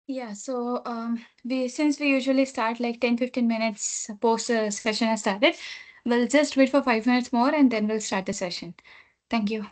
Yeah, so we since we usually start like 10-15 minutes post the session has started, we'll just wait for 5 minutes more and then we'll start the session. Thank you.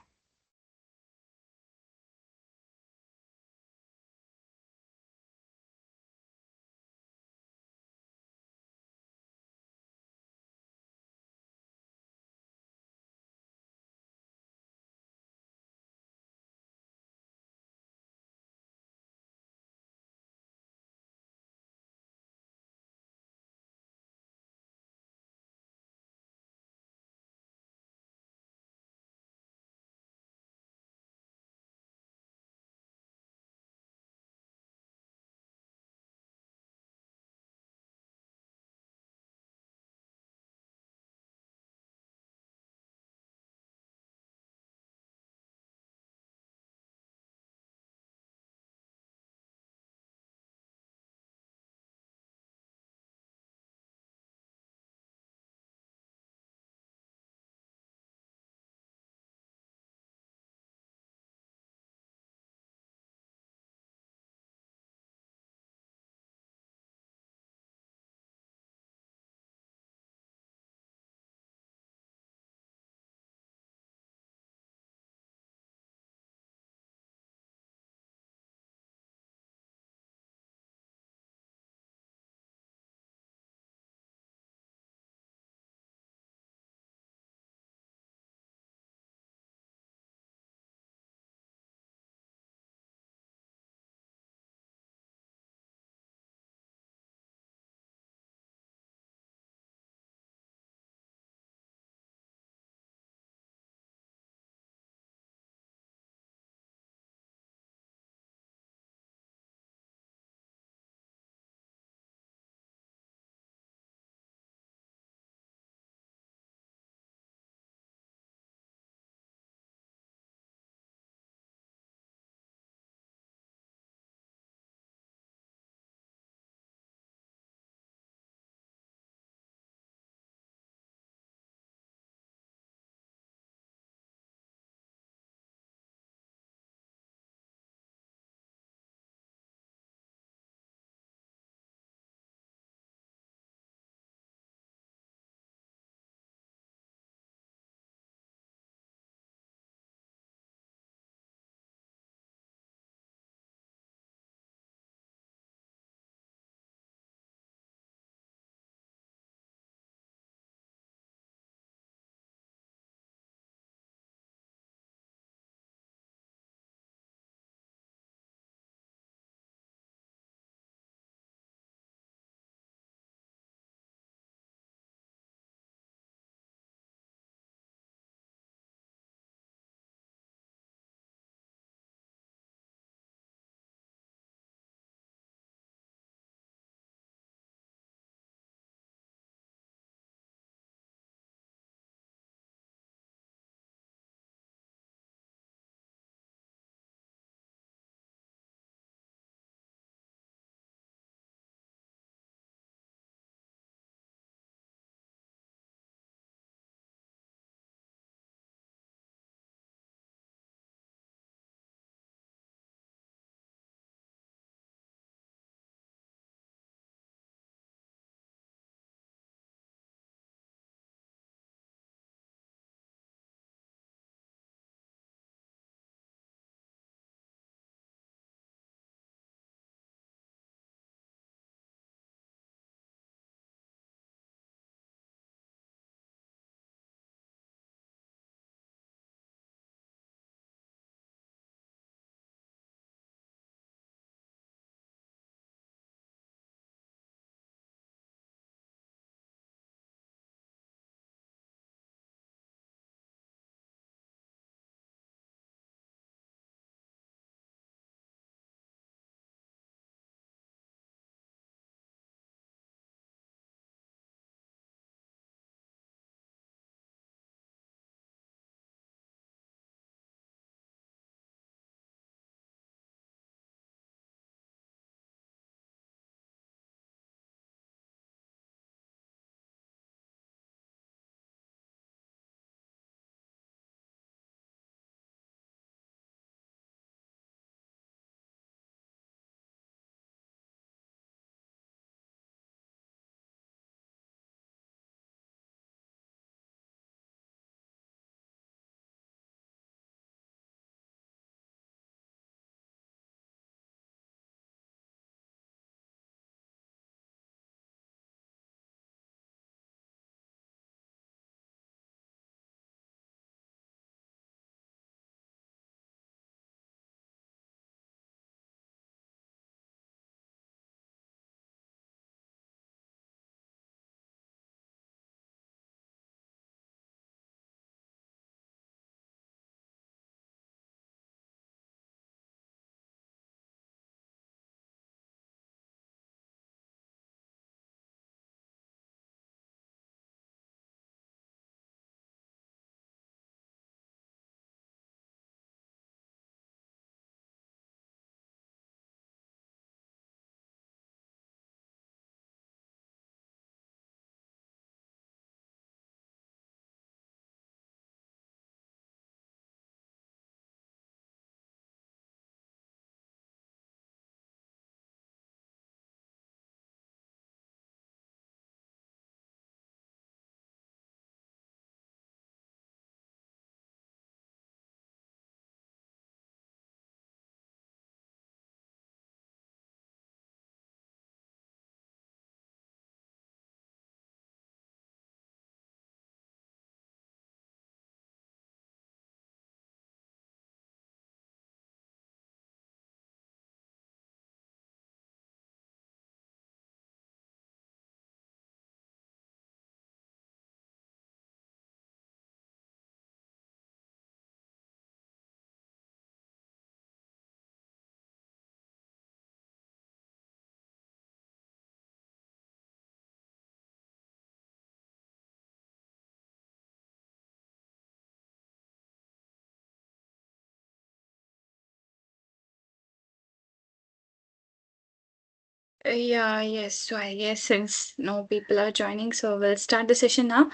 Yes. So I guess since no people are joining, so we'll start the session now.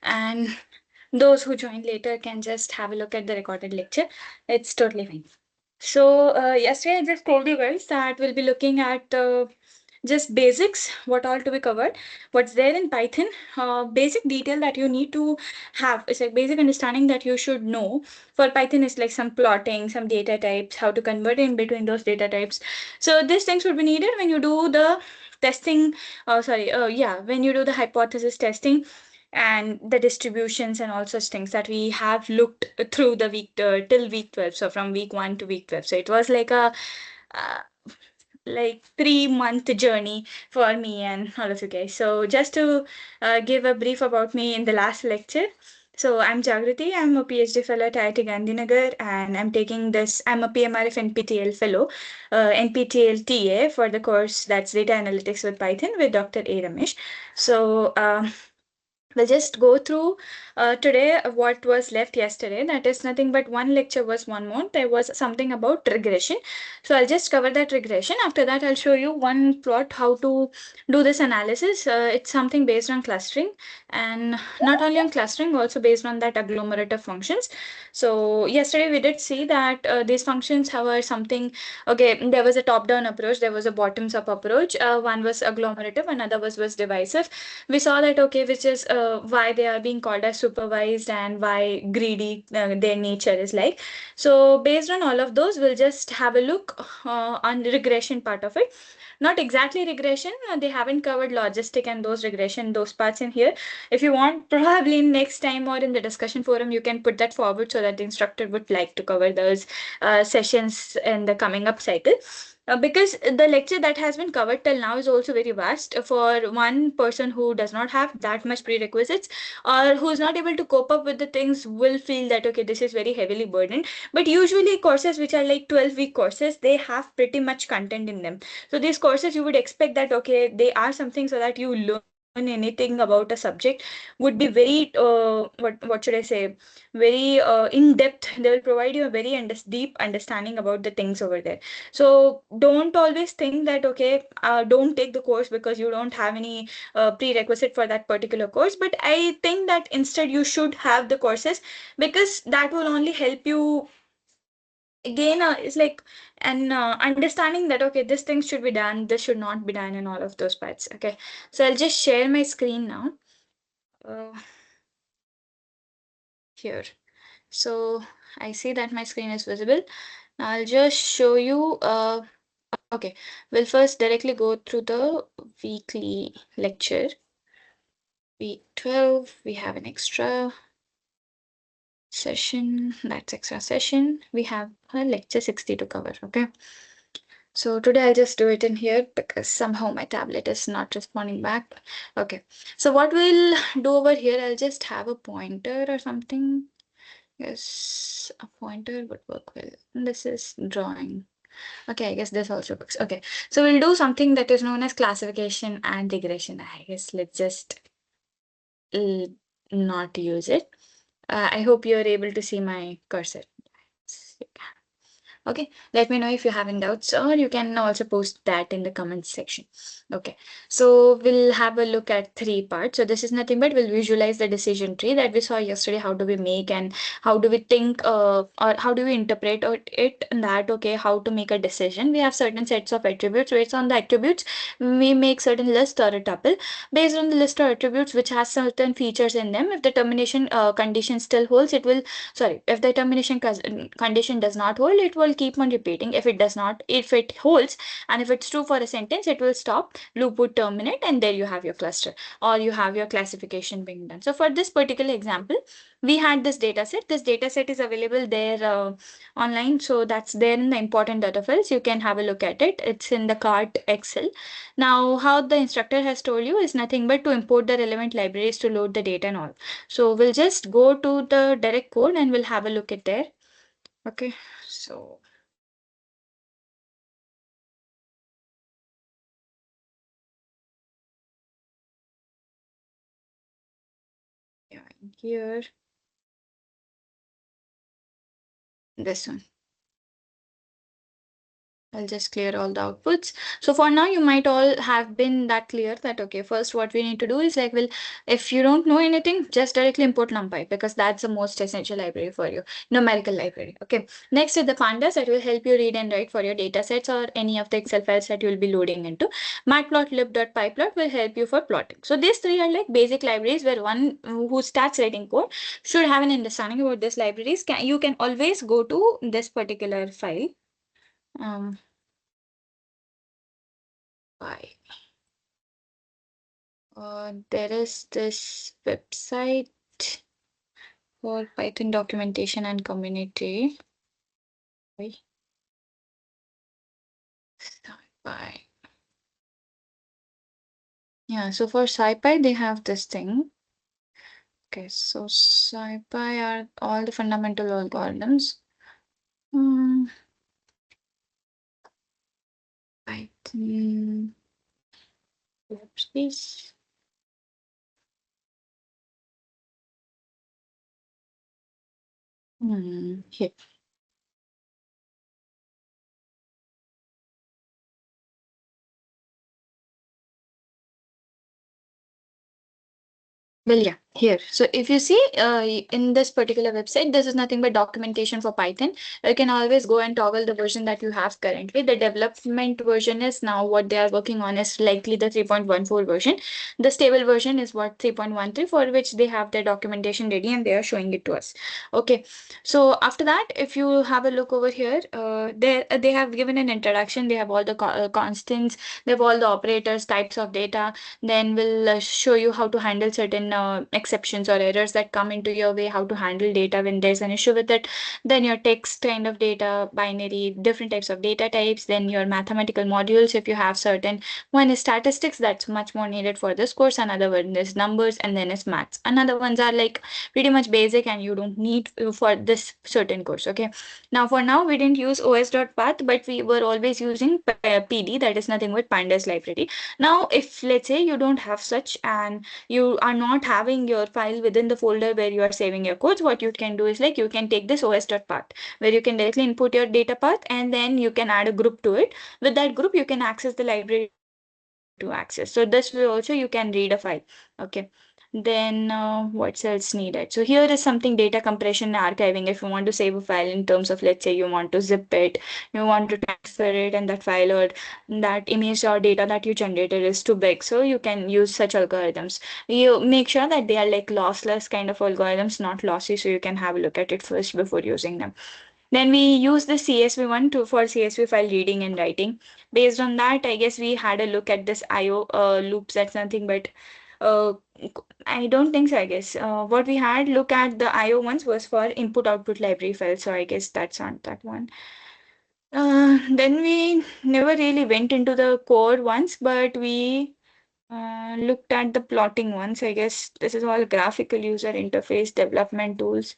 And those who join later can just have a look at the recorded lecture. It's totally fine. So yesterday I just told you guys that we'll be looking at just basics, what all to be covered, what's there in Python, basic detail that you need to have. It's like basic understanding that you should know. For Python, is like some plotting, some data types, how to convert in between those data types. So these things would be needed when you do the testing. When you do the hypothesis testing and the distributions and all such things that we have looked through the week till week 12, so from week 1 to week 12. So it was like a uh, like 3-month journey for me and all of you guys. So just to give a brief about me in the last lecture. So I'm Jagriti. I'm a PhD fellow at IIT Gandhinagar, and I'm taking this. I'm a PMRF NPTEL fellow, NPTEL TA for the course that's Data Analytics with Python with Dr. A. Ramesh. So we'll just go through today what was left yesterday. That is nothing but one lecture was 1 month. There was something about regression. So I'll just cover that regression. After that, I'll show you one plot how to do this analysis. It's something based on clustering, and not only on clustering, also based on that agglomerative functions. So yesterday we did see that these functions have something. Okay, there was a top-down approach. There was a bottoms-up approach. One was agglomerative, another was divisive. We saw that, okay, which is why they are being called as supervised and why greedy their nature is like. So based on all of those, we'll just have a look on the regression part of it. Not exactly regression, they haven't covered logistic and those regression, those parts in here. If you want, probably next time or in the discussion forum, you can put that forward so that the instructor would like to cover those sessions in the coming up cycle. Because the lecture that has been covered till now is also very vast for one person who does not have that much prerequisites or who's not able to cope up with the things will feel that, okay, this is very heavily burdened. But usually courses which are like 12-week courses, they have pretty much content in them. So these courses, you would expect that, okay, they are something so that you learn anything about a subject would be very what should I say, very in depth. They will provide you a very deep understanding about the things over there. So don't always think that, okay, don't take the course because you don't have any prerequisite for that particular course. But I think that instead you should have the courses because that will only help you again. It's like an understanding that, okay, this thing should be done, this should not be done, and all of those parts. Okay, so I'll just share my screen now. Uh, Here. So I see that my screen is visible. I'll just show you. Okay, we'll first directly go through the weekly lecture. Week 12, we have an extra session. That's extra session. We have a lecture 60 to cover. Okay. So today I'll just do it in here because somehow my tablet is not responding back. Okay. So what we'll do over here, I'll just have a pointer or something. Yes, a pointer would work well. This is drawing. Okay, I guess this also works. Okay, so we'll do something that is known as classification and regression. I guess let's just not use it. I hope you're able to see my cursor. Okay, let me know if you have any doubts, or you can also post that in the comments section. Okay, so we'll have a look at 3 parts. So this is nothing but we'll visualize the decision tree that we saw yesterday. How do we make and how do we think or how do we interpret it and that, okay, how to make a decision. We have certain sets of attributes. Based on the attributes, we make certain list or a tuple. Based on the list or attributes which has certain features in them, if the termination condition still holds, it will, sorry, if the termination condition does not hold, it will keep on repeating. If it does not, if it holds, and if it's true for a sentence, it will stop, loop would terminate, and there you have your cluster or you have your classification being done. So for this particular example, we had this data set. This data set is available there online. So that's there in the important data files. You can have a look at it. It's in the cart Excel. Now, how the instructor has told you is nothing but to import the relevant libraries to load the data and all. So we'll just go to the direct code and we'll have a look at there. Okay, so yeah, here, this one. I'll just clear all the outputs. So for now, you might all have been that clear that, okay, first what we need to do is like, well, if you don't know anything, just directly import NumPy because that's the most essential library for you, numerical library. Okay. Next is the pandas that will help you read and write for your data sets or any of the Excel files that you'll be loading into. Matplotlib.pyplot will help you for plotting. So these three are like basic libraries where one who starts writing code should have an understanding about these libraries. You can always go to this particular file. Um, Why? There is this website for Python documentation and community. Why? SciPy. Yeah, so for SciPy, they have this thing. Okay, so SciPy are all the fundamental algorithms. Hmm, Python. Oops, please. Here. Well, yeah, here. So if you see in this particular website, this is nothing but documentation for Python. You can always go and toggle the version that you have currently. The development version is now what they are working on is likely the 3.14 version. The stable version is what 3.13 for which they have their documentation ready and they are showing it to us. Okay. So after that, if you have a look over here, they have given an introduction. They have all the constants. They have all the operators, types of data, then we'll show you how to handle certain exceptions or errors that come into your way, how to handle data when there's an issue with it, then your text kind of data, binary, different types of data types, then your mathematical modules if you have certain. One is statistics, that's much more needed for this course. Another one is numbers, and then is maths. Another ones are like pretty much basic and you don't need for this certain course. Okay, now we didn't use os.path, but we were always using pd, that is nothing but pandas library. Now, if let's say you don't have such and you are not having your file within the folder where you are saving your codes, what you can do is like you can take this os.path where you can directly input your data path and then you can add a group to it. With that group, you can access the library to access. So this way also you can read a file. Okay. Then what else needed? So here is something data compression and archiving. If you want to save a file in terms of, let's say you want to zip it, you want to transfer it and that file or that image or data that you generated is too big. So you can use such algorithms. You make sure that they are like lossless kind of algorithms, not lossy. So you can have a look at it first before using them. Then we use the CSV one to for CSV file reading and writing. Based on that, I guess we had a look at this IO loops. That's nothing but uh, I don't think so. I guess what we had look at the IO ones was for input output library files. So I guess that's not that one. Then we never really went into the core ones, but we looked at the plotting ones. I guess this is all graphical user interface development tools.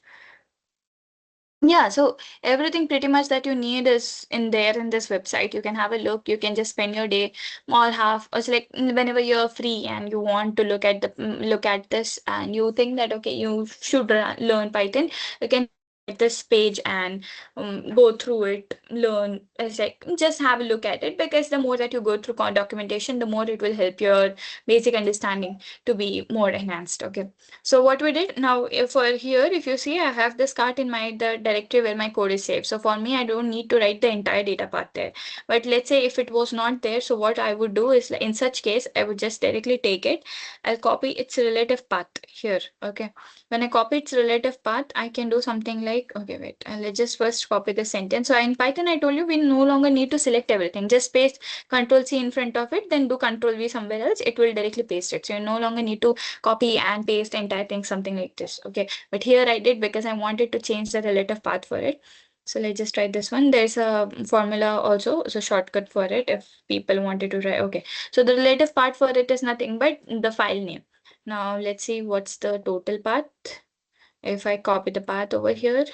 Yeah, so everything pretty much that you need is in there in this website. You can have a look. You can just spend your day or half, or it's like whenever you're free and you want to look at the look at this and you think that okay, you should learn Python. You can get this page and go through it, learn. It's like just have a look at it because the more that you go through documentation, the more it will help your basic understanding to be more enhanced. Okay. So what we did now for here, if you see, I have this cart in my the directory where my code is saved. So for me, I don't need to write the entire data path there. But let's say if it was not there, so what I would do is in such case, I would just directly take it. I'll copy its relative path here. Okay. When I copy its relative path, I can do something like, okay, wait, let's just first copy the sentence. So in Python, I told you we no longer need to select everything. Just paste Control C in front of it, then do Control V somewhere else. It will directly paste it. So you no longer need to copy and paste entire thing, something like this. Okay, but here I did because I wanted to change the relative path for it. So let's just try this one. There's a formula also, so shortcut for it if people wanted to try. Okay, so the relative part for it is nothing but the file name. Now let's see what's the total path. If I copy the path over here,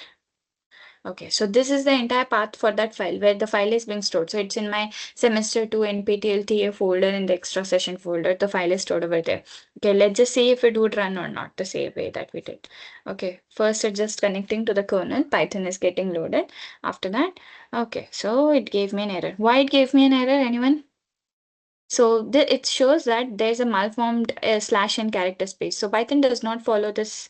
Okay, so this is the entire path for that file where the file is being stored. So it's in my semester 2 NPTEL TA folder, in the extra session folder. The file is stored over there. Okay, let's just see if it would run or not the same way that we did. Okay, first it's just connecting to the kernel. Python is getting loaded. After that, okay, so it gave me an error. Why it gave me an error, anyone? So it shows that there's a malformed slash in character space. So Python does not follow this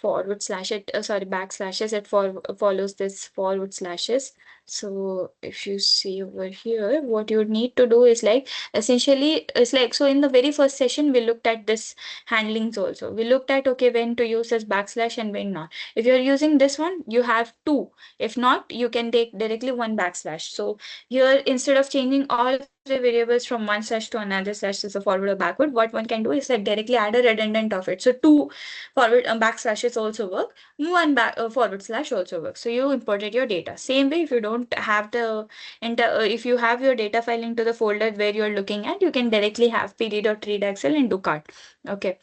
forward slash sorry, backslashes. It follows this forward slashes. So if you see over here, what you need to do is like, essentially it's like, so in the very first session we looked at this handlings also. We looked at, okay, when to use this backslash and when not. If you're using this one, you have two. If not, you can take directly one backslash. So here, instead of changing all the variables from one slash to another slash as a forward or backward, what one can do is like directly add a redundant of it. So two forward backslashes also work, one back forward slash also works. So you imported your data. Same way, if you don't have the if you have your data file into the folder where you're looking at, you can directly have pd.readxl and do cart. Okay.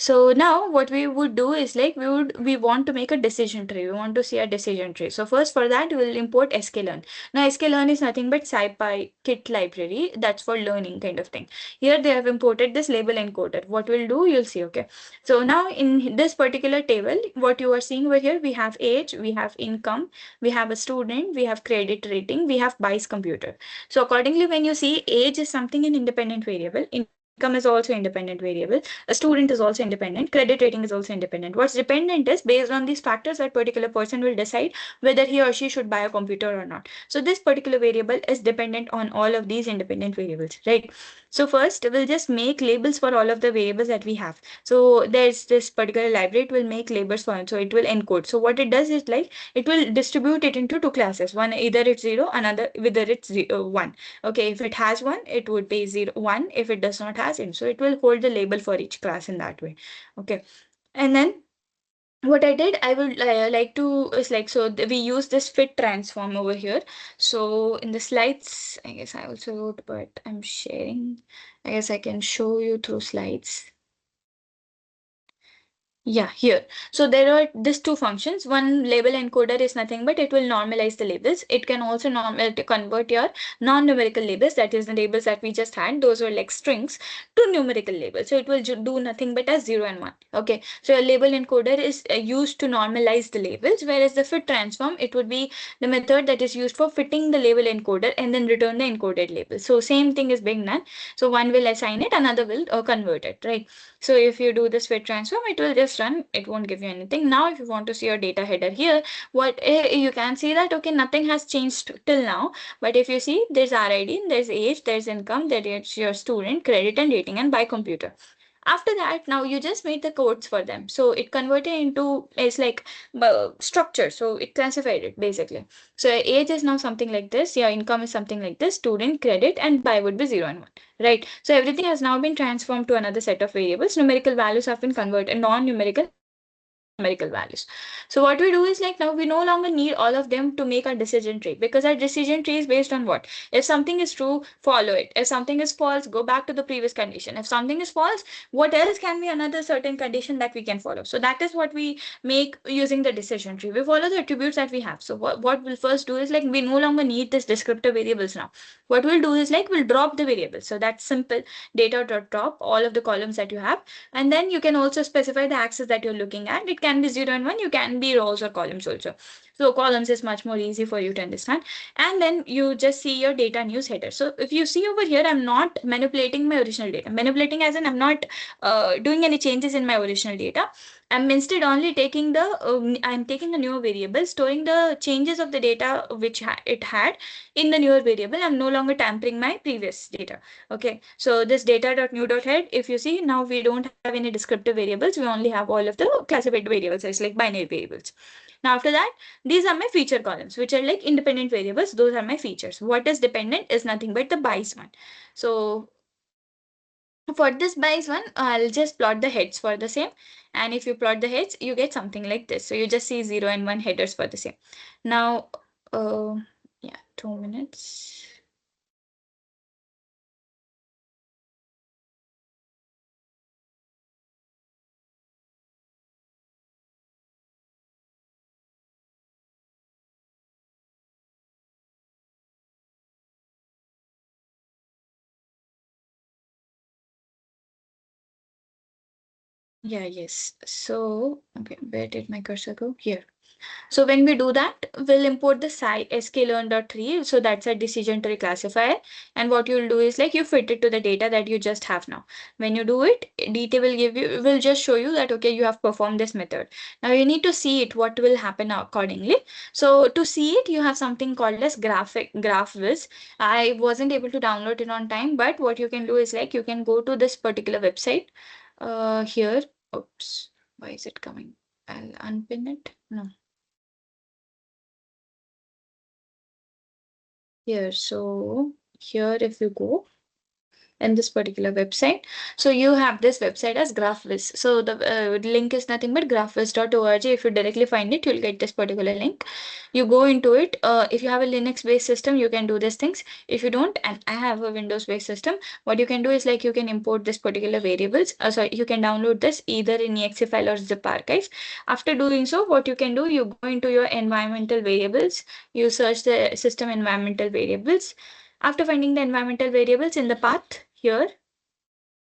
So now what we would do is like, we want to make a decision tree. We want to see a decision tree. So first for that, we will import sklearn. Now sklearn is nothing but SciPy kit library. That's for learning kind of thing. Here they have imported this label encoder. What we'll do, you'll see. Okay. So now in this particular table, what you are seeing over here, we have age, we have income, we have a student, we have credit rating, we have BICE computer. So accordingly, when you see age is something an independent variable, income is also independent variable, a student is also independent, credit rating is also independent. What's dependent is based on these factors, that particular person will decide whether he or she should buy a computer or not. So this particular variable is dependent on all of these independent variables, right? So first we'll just make labels for all of the variables that we have. So there's this particular library, it will make labels for it, so it will encode. So what it does is like, it will distribute it into two classes, one either it's 0, another whether it's 1. Okay, if it has 1, it would be 0 1. If it does not has it, so it will hold the label for each class in that way. Okay, and then what I did, I would like to is like, so we use this fit transform over here. So in the slides, I guess I also wrote, but I'm sharing. I guess I can show you through slides. Yeah, here. So there are these two functions. One, label encoder, is nothing but it will normalize the labels. It can also to convert your non-numerical labels, that is the labels that we just had, those were like strings, to numerical labels. So it will do nothing but as 0 and 1. Okay. So a label encoder is used to normalize the labels, whereas the fit transform, it would be the method that is used for fitting the label encoder and then return the encoded label. So same thing is being done. So one will assign it, another will convert it, right? So if you do this fit transform, it will just run, it won't give you anything. Now, if you want to see your data header here, what you can see that, okay, nothing has changed till now. But if you see, there's RID, there's age, there's income, there's your student, credit and rating, and by computer. After that, now you just made the codes for them. So it converted into, it's like structure. So it classified it basically. So age is now something like this. Your income is something like this. Student, credit, and by would be 0 and 1. Right. So everything has now been transformed to another set of variables. Numerical values have been converted, non-numerical numerical values. So what we do is like, now we no longer need all of them to make our decision tree, because our decision tree is based on what? If something is true, follow it. If something is false, go back to the previous condition. If something is false, what else can be another certain condition that we can follow? So that is what we make using the decision tree. We follow the attributes that we have. So what we'll first do is like, we no longer need this descriptor variables now. What we'll do is like, we'll drop the variables. So that's simple. Data.drop all of the columns that you have, and then you can also specify the axis that you're looking at. It can be 0 and 1, you can be rows or columns also. So columns is much more easy for you to understand. And then you just see your data news header. So if you see over here, I'm not manipulating my original data. Manipulating as in, I'm not doing any changes in my original data. I'm instead only taking I'm taking a new variable, storing the changes of the data which it had in the newer variable. I'm no longer tampering my previous data. Okay, so this data.new.head, if you see, now we don't have any descriptive variables. We only have all of the classified variables. It's like binary variables. Now after that, these are my feature columns, which are like independent variables. Those are my features. What is dependent is nothing but the BICE one. So for this BICE one, I'll just plot the heads for the same. And if you plot the heads, you get something like this. So you just see 0 and 1 headers for the same. Now, yeah, 2 minutes. Yeah, yes. So, okay, where did my cursor go? Here. So when we do that, we'll import the sklearn.3. So that's a decision tree classifier. And what you'll do is like you fit it to the data that you just have now. When you do it, DT will just show you that, okay, you have performed this method. Now you need to see it, what will happen accordingly. So to see it, you have something called as GraphViz. I wasn't able to download it on time, but what you can do is like you can go to this particular website here. Oops, why is it coming? I'll unpin it. No. Here, so here if you go in this particular website, so you have this website as GraphViz. So the link is nothing but graphviz.org. If you directly find it, you'll get this particular link. You go into it. If you have a Linux based system, you can do these things. If you don't, and I have a Windows based system, what you can do is like you can import this particular variables. So you can download this either in exe file or zip archive. After doing so, what you can do, you go into your environmental variables, you search the system environmental variables. After finding the environmental variables in the path here,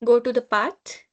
go to the path.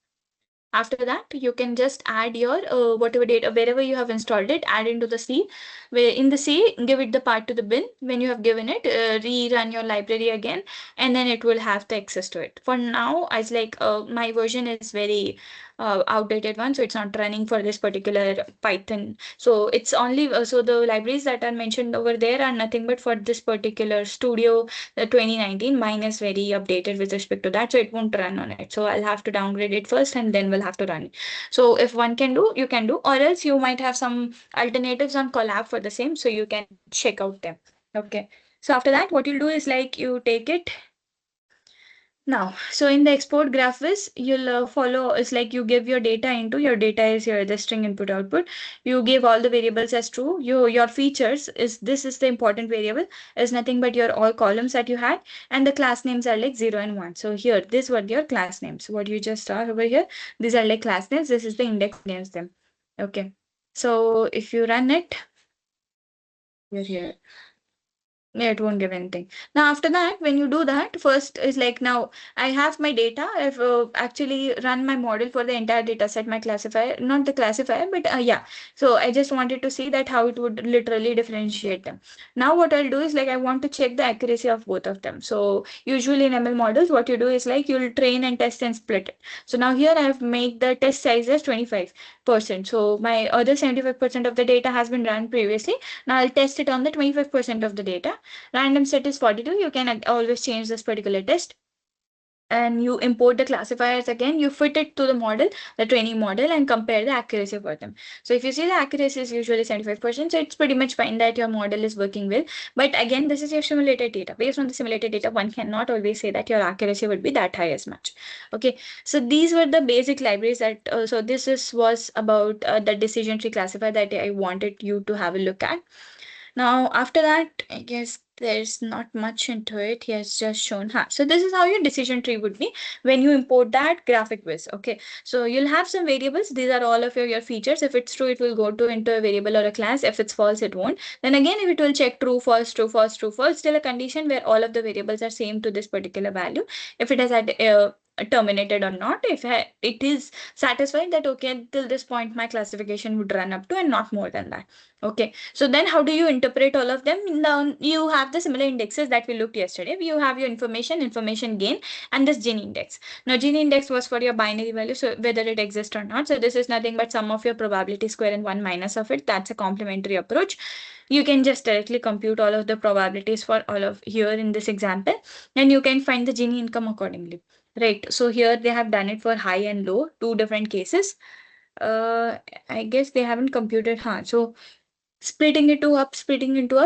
After that, you can just add your whatever data, wherever you have installed it, add into the C. Where in the C, give it the path to the bin. When you have given it, rerun your library again, and then it will have the access to it. For now, as like my version is very outdated one, so it's not running for this particular Python. So it's only so the libraries that are mentioned over there are nothing but for this particular Studio 2019. Mine is very updated with respect to that, so it won't run on it. So I'll have to downgrade it first, and then we'll have to run it. So if one can do, you can do, or else you might have some alternatives on Collab for the same, so you can check out them. Okay. So after that, what you'll do is like you take it now, so in the export GraphViz, you'll follow, it's like you give your data into, your data is your the string input output. You give all the variables as true. Your features is, this is the important variable, is nothing but your all columns that you had, and the class names are like 0 and 1. So here, these were your class names. What you just saw over here, these are like class names. This is the index against them. Okay. So if you run it, you're here. Yeah, it won't give anything. Now, after that, when you do that, first is like now I have my data. I've actually run my model for the entire data set, my classifier, not the classifier, but yeah. So I just wanted to see that how it would literally differentiate them. Now, what I'll do is like I want to check the accuracy of both of them. So usually in ML models, what you do is like you'll train and test and split it. So now here I've made the test size as 25%. So my other 75% of the data has been run previously. Now I'll test it on the 25% of the data. Random set is 42. You can always change this particular test. And you import the classifiers again, you fit it to the model, the training model, and compare the accuracy for them. So if you see the accuracy is usually 75%, so it's pretty much fine that your model is working well. But again, this is your simulated data. Based on the simulated data, one cannot always say that your accuracy would be that high as much. Okay, so these were the basic libraries that, so this was about the decision tree classifier that I wanted you to have a look at. Now, after that, I guess there's not much into it. He has just shown. So this is how your decision tree would be when you import that graphic viz. Okay. So you'll have some variables. These are all of your features. If it's true, it will go to into a variable or a class. If it's false, it won't. Then again, if it will check true, false, true, false, true, false, still a condition where all of the variables are same to this particular value. If it has had terminated or not, if it is satisfied that okay, till this point my classification would run up to and not more than that. Okay, so then how do you interpret all of them? Now you have the similar indexes that we looked yesterday. You have your information gain, and this Gini index. Now Gini index was for your binary value, so whether it exists or not. So this is nothing but sum of your probability square and one minus of it. That's a complementary approach. You can just directly compute all of the probabilities for all of here in this example, and you can find the Gini income accordingly. Right. So here they have done it for high and low, two different cases. I guess they haven't computed. So splitting into up,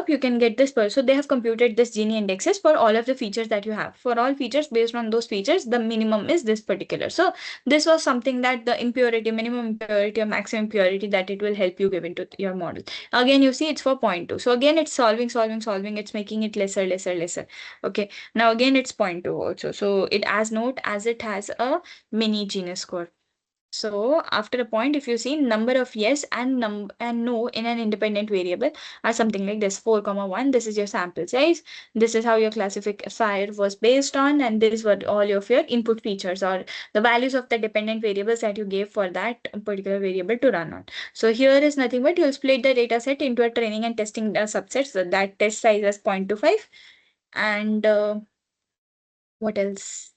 you can get this per. So they have computed this Gini indexes for all of the features that you have. For all features, based on those features, the minimum is this particular. So this was something that the impurity, minimum impurity or maximum impurity that it will help you give into your model. Again, you see it's for 0.2. So again, it's solving. It's making it lesser. Okay. Now again, it's 0.2 also. So it as note as it has a mini Gini score. So after a point, if you see number of yes and no in an independent variable are something like this 4 comma 1. This is your sample size. This is how your classifier was based on, and this were all of your input features or the values of the dependent variables that you gave for that particular variable to run on. So here is nothing but you'll split the data set into a training and testing subsets. So that test size is 0.25. And what else?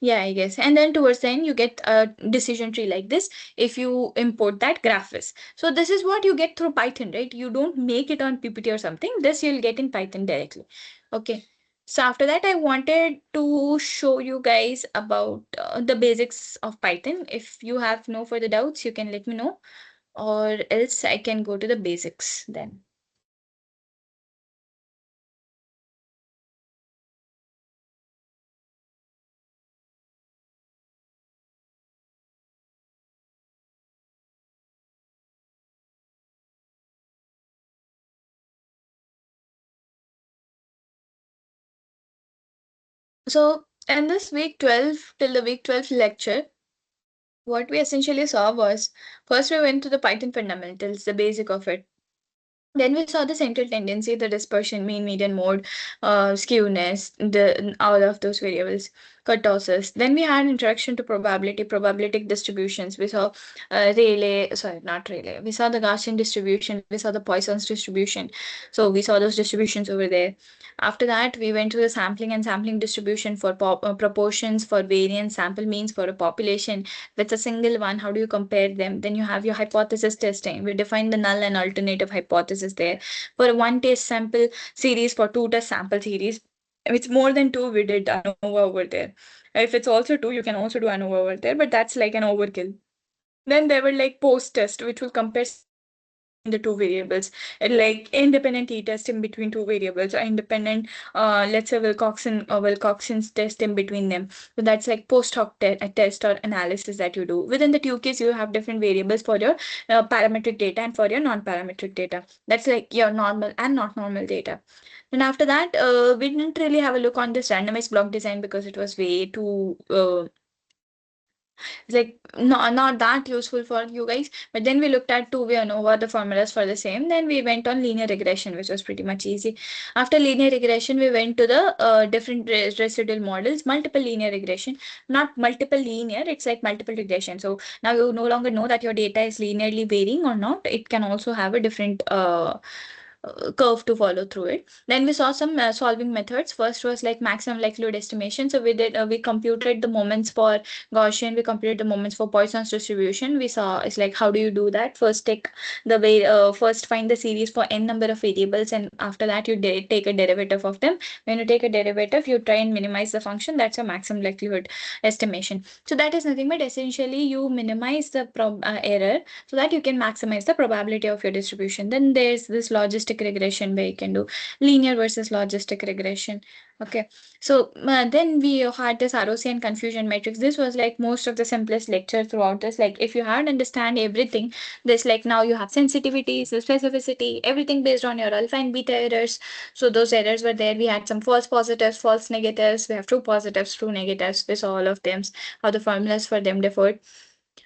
Yeah, I guess. And then towards the end, you get a decision tree like this if you import that graphics. So this is what you get through Python, right? You don't make it on PPT or something. This you'll get in Python directly. Okay. So after that, I wanted to show you guys about the basics of Python. If you have no further doubts, you can let me know, or else I can go to the basics then. So in this week 12 till the week 12 lecture, what we essentially saw was first we went to the Python fundamentals, the basic of it. Then we saw the central tendency, the dispersion, mean, median, mode, skewness, all of those variables, kurtosis. Then we had introduction to probability, probabilistic distributions. We saw Rayleigh, sorry, not Rayleigh. We saw the Gaussian distribution. We saw the Poisson's distribution. So we saw those distributions over there. After that, we went to the sampling and sampling distribution for proportions, for variance, sample means for a population. With a single one, how do you compare them? Then you have your hypothesis testing. We define the null and alternative hypothesis there. For one test sample series, for two test sample series, if it's more than two, we did ANOVA over there. If it's also two, you can also do ANOVA over there, but that's like an overkill. Then there were like post test, which will compare the two variables, and like independent t-test in between two variables, or independent let's say Wilcoxon's test in between them. So that's like post hoc test or analysis that you do within the two case. You have different variables for your parametric data and for your non-parametric data. That's like your normal and not normal data. And after that, we didn't really have a look on this randomized block design because it was way too like not that useful for you guys. But then we looked at two-way ANOVA, the formulas for the same. Then we went on linear regression, which was pretty much easy. After linear regression, we went to the different residual models, multiple linear regression, not multiple linear, it's like multiple regression. So now you no longer know that your data is linearly varying or not. It can also have a different curve to follow through it. Then we saw some solving methods. First was like maximum likelihood estimation. So we computed the moments for Gaussian, we computed the moments for Poisson's distribution. We saw it's like how do you do that? First take the way first find the series for n number of variables, and after that you take a derivative of them. When you take a derivative, you try and minimize the function. That's a maximum likelihood estimation. So that is nothing but essentially you minimize the error so that you can maximize the probability of your distribution. Then there's this logistic regression where you can do linear versus logistic regression. Okay, so then we had this ROC and confusion matrix. This was like most of the simplest lecture throughout this. Like if you had understand everything, this like now you have sensitivity, so specificity, everything based on your alpha and beta errors. So those errors were there. We had some false positives, false negatives. We have true positives, true negatives. We saw all of them, how the formulas for them differed.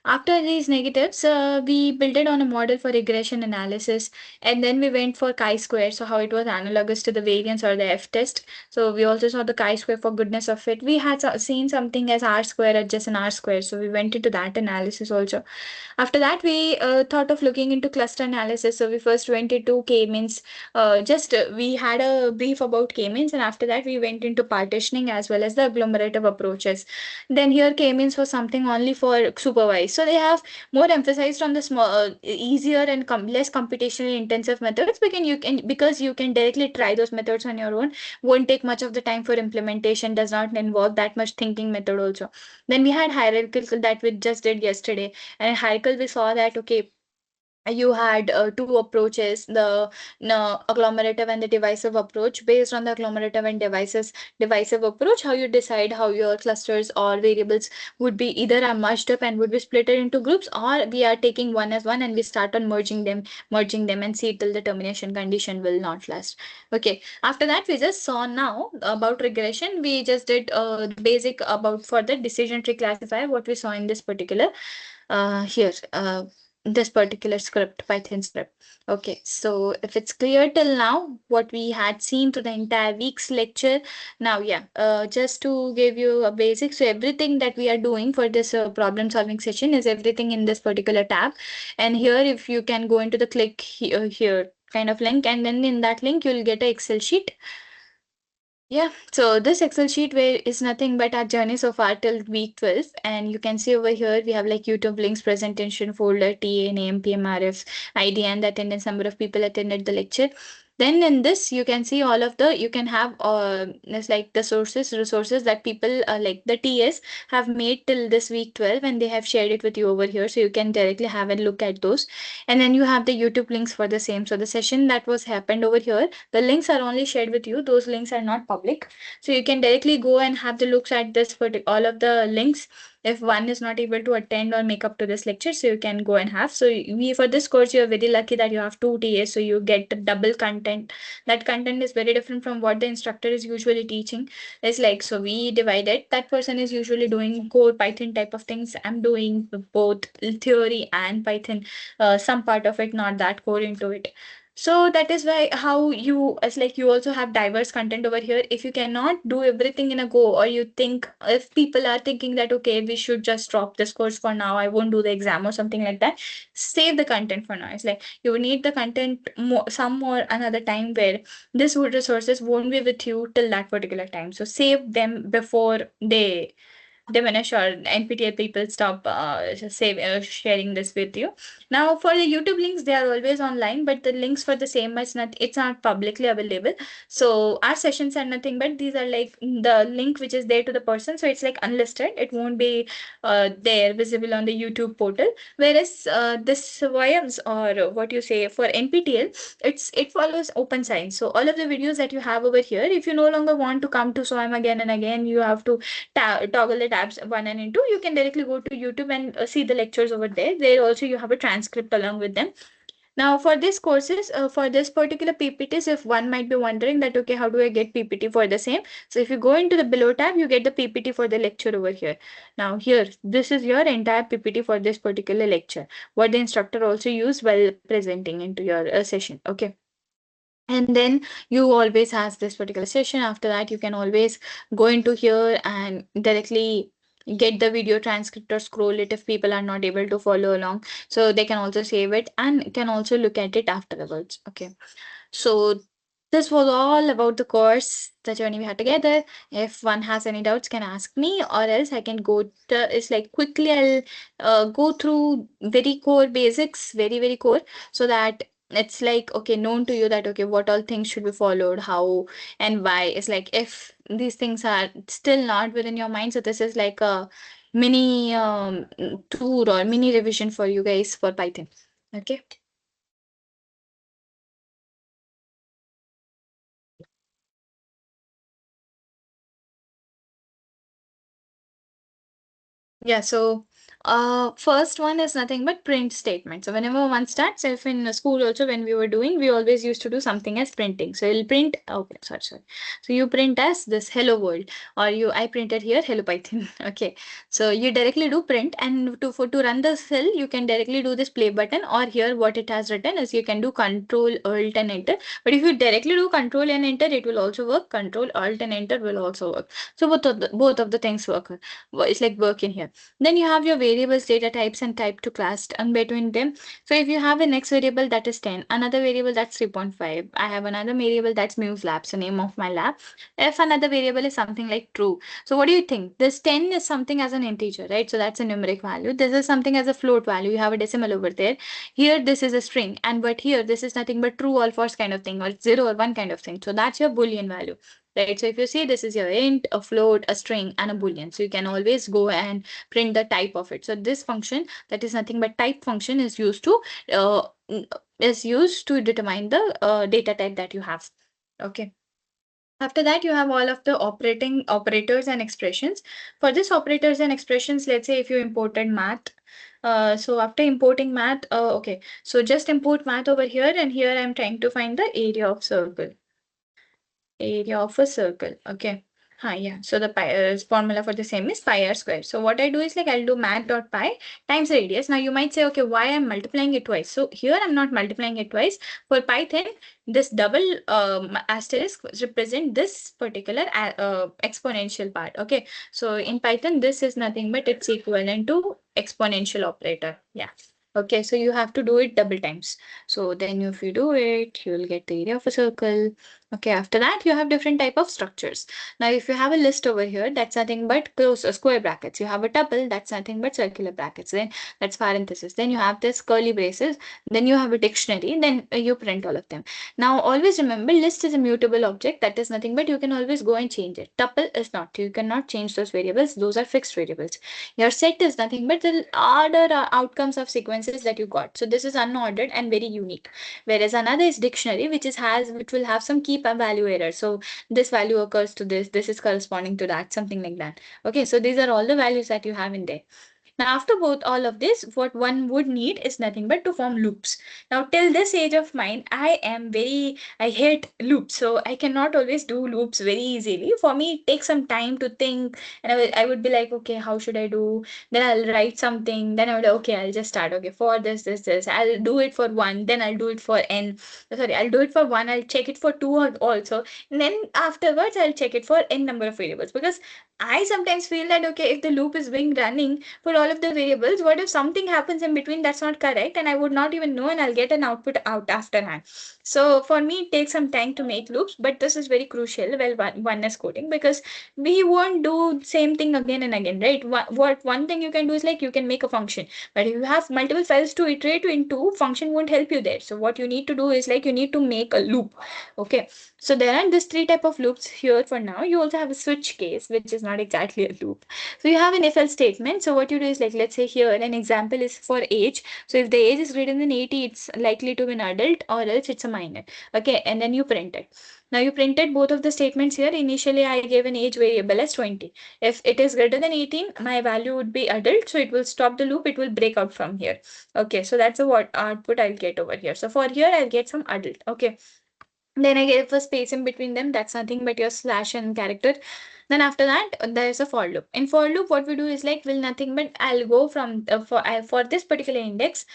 After these negatives, we built it on a model for regression analysis, and then we went for chi-square, so how it was analogous to the variance or the F-test. So we also saw the chi-square for goodness of it. We had seen something as R-square, adjacent R-square, so we went into that analysis also. After that, we thought of looking into cluster analysis. So we first went into k-means. We had a brief about k-means, and after that, we went into partitioning as well as the agglomerative approaches. Then here k-means was something only for supervised. So they have more emphasized on the small, easier and less computationally intensive methods. Because you can directly try those methods on your own. Won't take much of the time for implementation. Does not involve that much thinking method also. Then we had hierarchical that we just did yesterday, and in hierarchical we saw that okay, you had two approaches, the agglomerative and the divisive approach. Based on the agglomerative and divisive approach, how you decide how your clusters or variables would be either are merged up and would be split into groups, or we are taking one as one and we start on merging them and see till the termination condition will not last. Okay, after that we just saw now about regression. We just did the basic about for the decision tree classifier, what we saw in this particular. here, this particular script, Python script. Okay, so if it's clear till now, what we had seen to the entire week's lecture. Now, yeah, just to give you a basic, so everything that we are doing for this problem solving session is everything in this particular tab. And here, if you can go into the click here kind of link, and then in that link, you'll get a Excel sheet. Yeah, so this Excel sheet where is nothing but our journey so far till week 12. And you can see over here we have like YouTube links, presentation folder, TA, name, PMRF, ID, and the attendance number of people attended the lecture. Then in this, you can see all of the, you can have it's like the resources that people like the TS have made till this week 12, and they have shared it with you over here. So you can directly have a look at those. And then you have the YouTube links for the same. So the session that was happened over here, the links are only shared with you. Those links are not public. So you can directly go and have the looks at this for all of the links if one is not able to attend or make up to this lecture. So you can go and have. So we for this course, you're very lucky that you have two TAs. So you get the double content. That content is very different from what the instructor is usually teaching. It's like, so we divided. That person is usually doing core Python type of things. I'm doing both theory and Python, some part of it, not that core into it. So that is why how you, as like you also have diverse content over here. If you cannot do everything in a go, or you think if people are thinking that okay, we should just drop this course for now, I won't do the exam or something like that, save the content for now. It's like you need the content more, some more another time where this resources won't be with you till that particular time. So save them before they diminish or NPTEL people stop sharing this with you. Now for the YouTube links, they are always online, but the links for the same is not, it's not publicly available. So our sessions are nothing but these are like the link which is there to the person. So it's like unlisted. It won't be there visible on the YouTube portal. Whereas this VIAMS or what you say for NPTEL, it follows open science. So all of the videos that you have over here, if you no longer want to come to SOAM again and again, you have to toggle the tabs 1 and 2. You can directly go to YouTube and see the lectures over there. There also you have a transcript along with them. Now for these courses, for this particular PPTs, if one might be wondering that, okay, how do I get PPT for the same? So if you go into the below tab, you get the PPT for the lecture over here. Now here, this is your entire PPT for this particular lecture, what the instructor also used while presenting into your session. Okay. And then you always has this particular session. After that, you can always go into here and directly get the video transcript or scroll it if people are not able to follow along. So they can also save it and can also look at it afterwards. Okay. So this was all about the course, the journey we had together. If one has any doubts, can ask me, or else I can go to, it's like quickly I'll go through very core basics, very core, so that it's like, okay, known to you that, okay, what all things should be followed, how and why. It's like if these things are still not within your mind, so this is like a mini tour or mini revision for you guys for Python. Okay. Yeah, so first one is nothing but print statement. So whenever one starts, if in school also when we were doing, we always used to do something as printing. So you'll print, okay, sorry. So you print as this hello world, or I printed here hello Python. Okay. So you directly do print, and to run the cell, you can directly do this play button, or here what it has written is you can do Control Alt and Enter. But if you directly do Control and Enter, it will also work. Control Alt and Enter will also work. So both of the things work. It's like work in here. Then you have your variables, data types, and type to class and between them. So if you have a next variable that is 10, another variable that's 3.5, I have another variable that's Muse Labs, the name of my lab. If another variable is something like true. So what do you think? This 10 is something as an integer, right? So that's a numeric value. This is something as a float value. You have a decimal over there. Here, this is a string. And but here, this is nothing but true or false kind of thing, or 0 or 1 kind of thing. So that's your Boolean value. Right. So if you see this is your int, a float, a string, and a Boolean. So you can always go and print the type of it. So this function that is nothing but type function uh, is used to determine the data type that you have. Okay. After that, you have all of the operating operators and expressions. For this operators and expressions, let's say if you imported math. So after importing math, okay. So just import math over here, and here I'm trying to find the area of circle. Area of a circle. Okay. Yeah. So the formula for the same is pi r square. So what I do is like I'll do math.pi times radius. Now you might say, okay, why I'm multiplying it twice? So here I'm not multiplying it twice. For Python, this double asterisk represent this particular exponential part. Okay. So in Python, this is nothing but it's equivalent to exponential operator. Yeah. Okay, so you have to do it double times. So then if you do it, you will get the area of a circle. Okay, after that, you have different type of structures. Now, if you have a list over here, that's nothing but close square brackets. You have a tuple, that's nothing but circular brackets. Then that's parenthesis. Then you have this curly braces. Then you have a dictionary. Then you print all of them. Now, always remember, list is a mutable object. That is nothing but you can always go and change it. Tuple is not. You cannot change those variables. Those are fixed variables. Your set is nothing but the order outcomes of sequences that you got. So this is unordered and very unique. Whereas another is dictionary, which will have some keep and value error. So this value occurs to this is corresponding to that, something like that. Okay, so these are all the values that you have in there. Now, after both all of this, what one would need is nothing but to form loops. Now, till this age of mine, I hate loops. So I cannot always do loops very easily. For me, it takes some time to think. And I would be like, okay, how should I do? Then I'll write something. Then I would, okay, I'll just start. Okay, for this. I'll do it for one. Then I'll do it for n. Sorry, I'll do it for one. I'll check it for two also. And then afterwards, I'll check it for n number of variables. Because I sometimes feel that, okay, if the loop is being running for all of the variables, what if something happens in between that's not correct and I would not even know and I'll get an output out afterhand. So for me, it takes some time to make loops, but this is very crucial while one is coding because we won't do same thing again and again, right? What one thing you can do is like you can make a function, but if you have multiple files to iterate into, function won't help you there. So what you need to do is like you need to make a loop. Okay. So there are these three type of loops here for now. You also have a switch case, which is not exactly a loop. So you have an if else statement. So what you do is like, let's say here an example is for age. So if the age is greater than 80, it's likely to be an adult or else it's a minor. Okay. And then you print it. Now you printed both of the statements here. Initially, I gave an age variable as 20. If it is greater than 18, my value would be adult. So it will stop the loop. It will break out from here. Okay. So that's the what output I'll get over here. So for here, I'll get some adult. Okay. Then I gave a space in between them. That's nothing but your slash and character. Then after that, there is a for loop. In for loop, what we do is like, will nothing but I'll go from for this particular index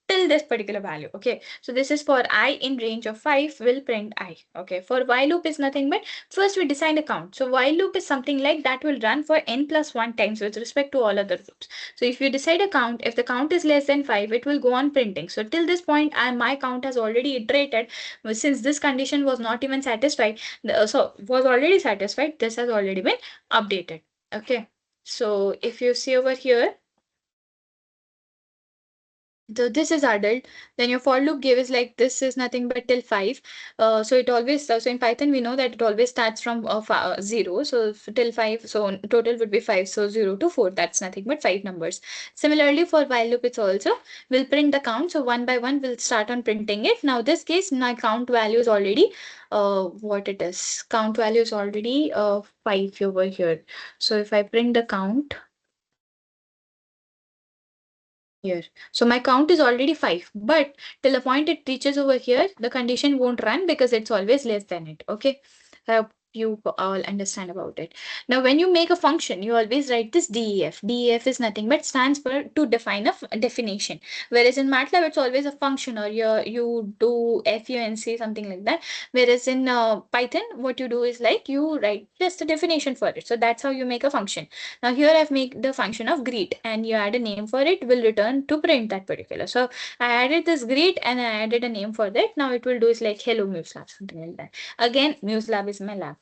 till this particular value. Okay, so this is for I in range of 5 will print I. Okay, for while loop is nothing but first we decide a count. So while loop is something like that will run for n plus 1 times with respect to all other loops. So if you decide a count, if the count is less than 5, it will go on printing. So till this point, my count has already iterated. Since this condition was not even satisfied, so was already satisfied, this has already been updated. Okay, so if you see over here, so this is adult. Then your for loop gives like this is nothing but till 5. So it always, so in Python, we know that it always starts from 0. So till 5. So total would be 5. So 0 to 4. That's nothing but 5 numbers. Similarly, for while loop, it's also will print the count. So one by one, we'll start on printing it. Now, this case, my count value is already what it is. Count value is already 5 over here. So if I print the count here. So my count is already 5, but till the point it reaches over here, the condition won't run because it's always less than it. Okay. You all understand about it. Now, when you make a function, you always write this DEF. DEF is nothing but stands for to define a definition. Whereas in MATLAB, it's always a function or you do FUNC, something like that. Whereas in Python, what you do is like you write just a definition for it. So that's how you make a function. Now here I've made the function of greet and you add a name for it, will return to print that particular. So I added this greet and I added a name for that. Now it will do is like hello MuseLab, something like that. Again, MuseLab is my lab.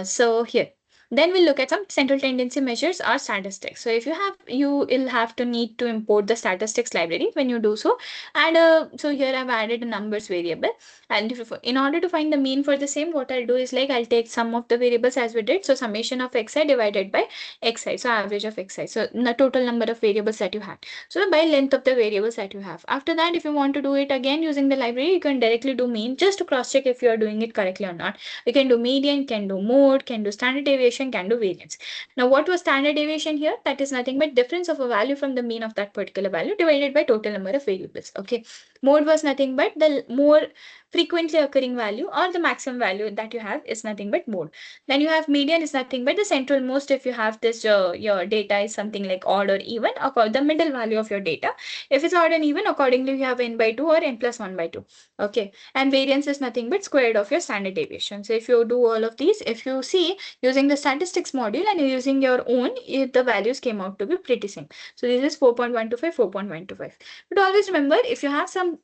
So here, then we'll look at some central tendency measures or statistics. So if you will have to need to import the statistics library when you do so. And so here I've added a numbers variable. And in order to find the mean for the same, what I'll do is like I'll take sum of the variables as we did. So summation of xi divided by xi. So average of xi. So the total number of variables that you had. So by length of the variables that you have. After that, if you want to do it again using the library, you can directly do mean just to cross check if you are doing it correctly or not. You can do median, can do mode, can do standard deviation, can do variance. Now, what was standard deviation here? That is nothing but difference of a value from the mean of that particular value divided by total number of variables. Okay. Mode was nothing but the more frequently occurring value, or the maximum value that you have is nothing but mode. Then you have median is nothing but the central most. If you have this, your data is something like odd or even, or the middle value of your data. If it's odd and even, accordingly you have n by 2 or n plus 1 by 2. Okay. And variance is nothing but square root of your standard deviation. So if you do all of these, if you see using the statistics module and using your own, the values came out to be pretty same. So this is 4.125, 4.125. But always remember, if you have some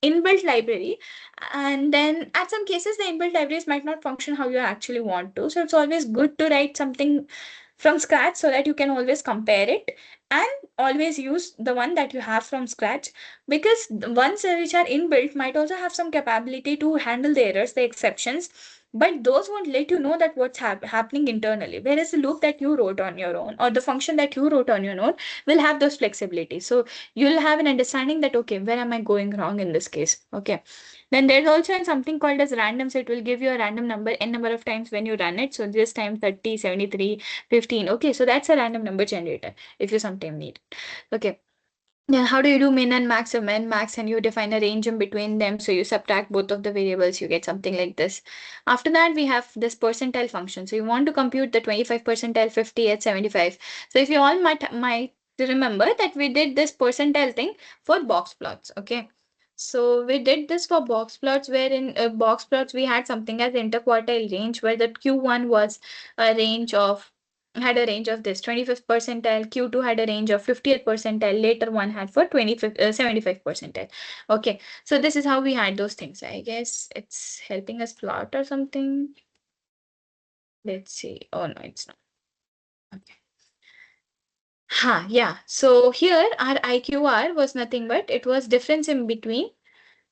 inbuilt library, and then at some cases the inbuilt libraries might not function how you actually want to. So it's always good to write something from scratch so that you can always compare it, and always use the one that you have from scratch, because the ones which are inbuilt might also have some capability to handle the errors, the exceptions, but those won't let you know that what's happening internally. Whereas the loop that you wrote on your own, or the function that you wrote on your own, will have those flexibilities. So you'll have an understanding that, okay, where am I going wrong in this case? Okay. Then there's also something called as random. So it will give you a random number n number of times when you run it. So this time 30, 73, 15. Okay, so that's a random number generator if you sometime need. Okay. Yeah, how do you do min and max or min max, and you define a range in between them? So you subtract both of the variables, you get something like this. After that, we have this percentile function. So you want to compute the 25 percentile, 50 at 75. So if you all might remember that we did this percentile thing for box plots. Okay. So we did this for box plots, where in box plots we had something as interquartile range, where the Q1 was a range of had a range of this 25th percentile, Q2 had a range of 50th percentile, later one had for 25th, 75th percentile. Okay, so this is how we had those things. I guess it's helping us plot or something. Let's see. Oh no, it's not. Okay. Yeah. So here our IQR was nothing but it was difference in between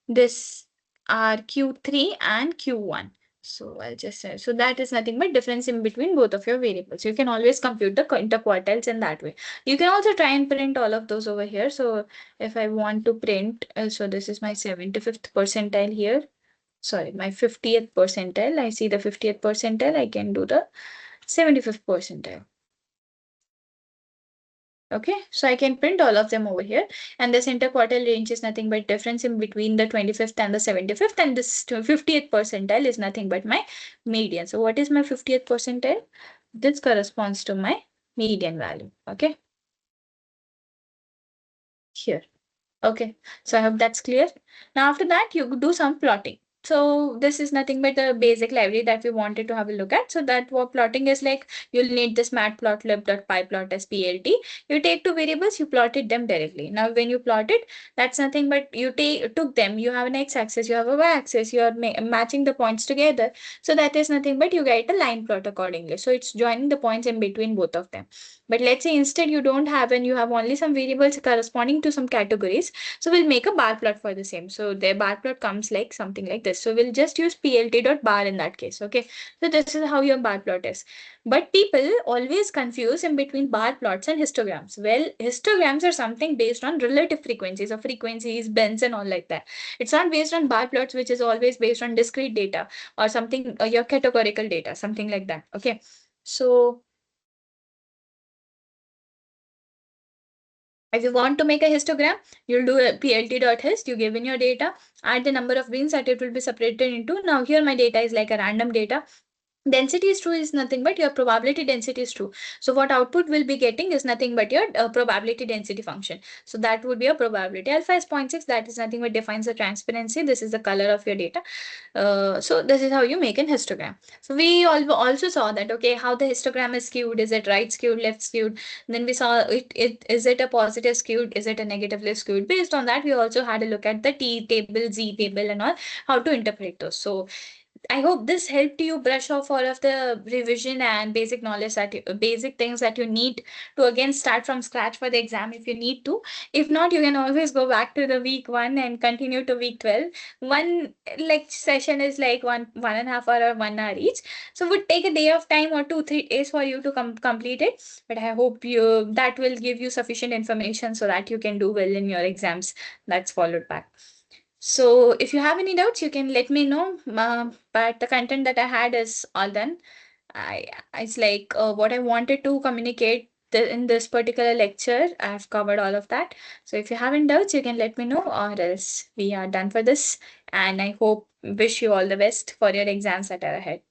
this are Q3 and Q1. So I'll just say, so that is nothing but difference in between both of your variables. You can always compute the interquartiles in that way. You can also try and print all of those over here. So if I want to print, so this is my 75th percentile here. Sorry, my 50th percentile. I see the 50th percentile. I can do the 75th percentile. Okay, so I can print all of them over here. And this interquartile range is nothing but difference in between the 25th and the 75th. And this 50th percentile is nothing but my median. So what is my 50th percentile? This corresponds to my median value. Okay. Here. Okay, so I hope that's clear. Now after that, you do some plotting. So this is nothing but the basic library that we wanted to have a look at. So that what plotting is like, you'll need this matplotlib.pyplot as PLT. You take two variables, you plotted them directly. Now when you plot it, that's nothing but you took them, you have an x-axis, you have a y-axis, you are matching the points together. So that is nothing but you get a line plot accordingly. So it's joining the points in between both of them. But let's say instead you don't have, and you have only some variables corresponding to some categories. So we'll make a bar plot for the same. So the bar plot comes like something like this. So we'll just use plt.bar in that case. Okay. So this is how your bar plot is. But people always confuse in between bar plots and histograms. Well, histograms are something based on relative frequencies or frequencies, bends and all like that. It's not based on bar plots, which is always based on discrete data or something, your categorical data, something like that. Okay. So if you want to make a histogram, you'll do a plt.hist, you give in your data, add the number of beans that it will be separated into. Now here my data is like a random data. Density is true is nothing but your probability density is true. So what output will be getting is nothing but your probability density function. So that would be a probability. Alpha is 0.6. That is nothing but defines the transparency. This is the color of your data. So this is how you make an histogram. So we also saw that, okay, how the histogram is skewed. Is it right skewed, left skewed? Then we saw is it a positive skewed? Is it a negatively skewed? Based on that, we also had a look at the T table, Z table and all, how to interpret those. So I hope this helped you brush off all of the revision and basic knowledge that basic things that you need to again start from scratch for the exam if you need to. If not, you can always go back to the week 1 and continue to week 12. One like session is like one and a half hour or 1 hour each. So would take a day of time or 2-3 days for you to complete it. But I hope that will give you sufficient information so that you can do well in your exams that's followed back. So if you have any doubts, you can let me know. But the content that I had is all done. It's like what I wanted to communicate in this particular lecture, I've covered all of that. So if you have any doubts, you can let me know, or else we are done for this. And I hope, wish you all the best for your exams that are ahead.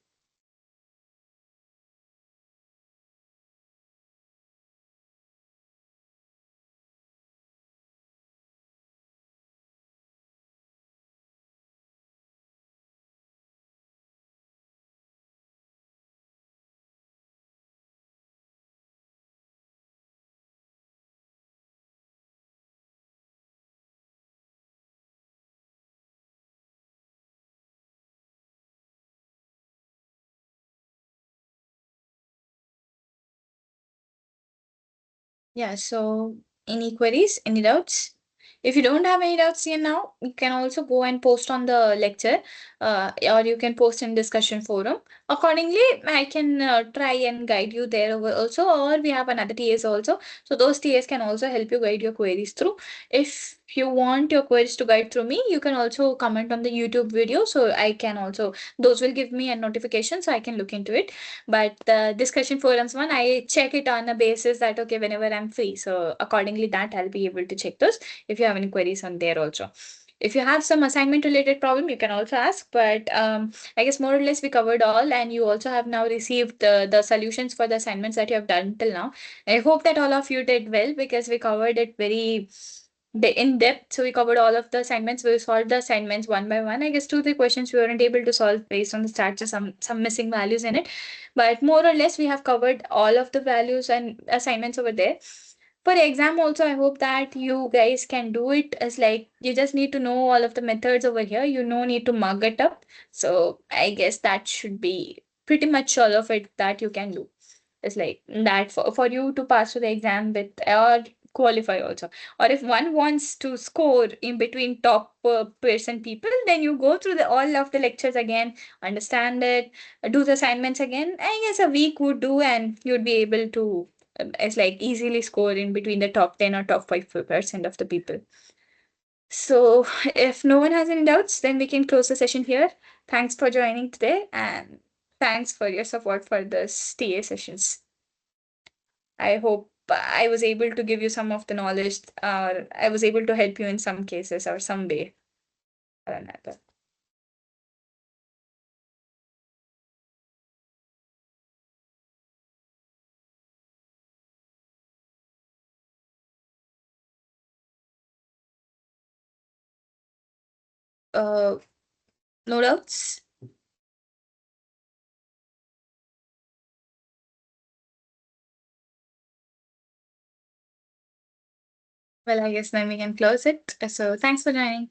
Yeah, so any queries, any doubts? If you don't have any doubts here now, you can also go and post on the lecture, or you can post in discussion forum. Accordingly, I can try and guide you there also, or we have another TAs also. So those TAs can also help you guide your queries through. If you want your queries to guide through me, you can also comment on the YouTube video. So I can also, those will give me a notification so I can look into it. But the discussion forums one, I check it on a basis that okay, whenever I'm free. So accordingly, that I'll be able to check those if you have any queries on there also. If you have some assignment related problem, you can also ask. But I guess more or less we covered all, and you also have now received the solutions for the assignments that you have done till now. I hope that all of you did well because we covered it very in depth. So we covered all of the assignments. We solved the assignments one by one. I guess 2 3 questions we weren't able to solve based on the stats, some missing values in it, but more or less we have covered all of the values and assignments over there. For exam also, I hope that you guys can do it as like you just need to know all of the methods over here. You no need to mug it up. So I guess that should be pretty much all of it that you can do. It's like that for you to pass to the exam with or qualify also. Or if one wants to score in between top percent people, then you go through the all of the lectures again, understand it, do the assignments again. I guess a week would do, and you'd be able to it's like easily score in between the top 10 or top 5% of the people. So if no one has any doubts, then we can close the session here. Thanks for joining today, and thanks for your support for this TA sessions. I hope I was able to give you some of the knowledge, or I was able to help you in some cases or some way or another. Uh, no doubts? Well, I guess then we can close it. So thanks for joining.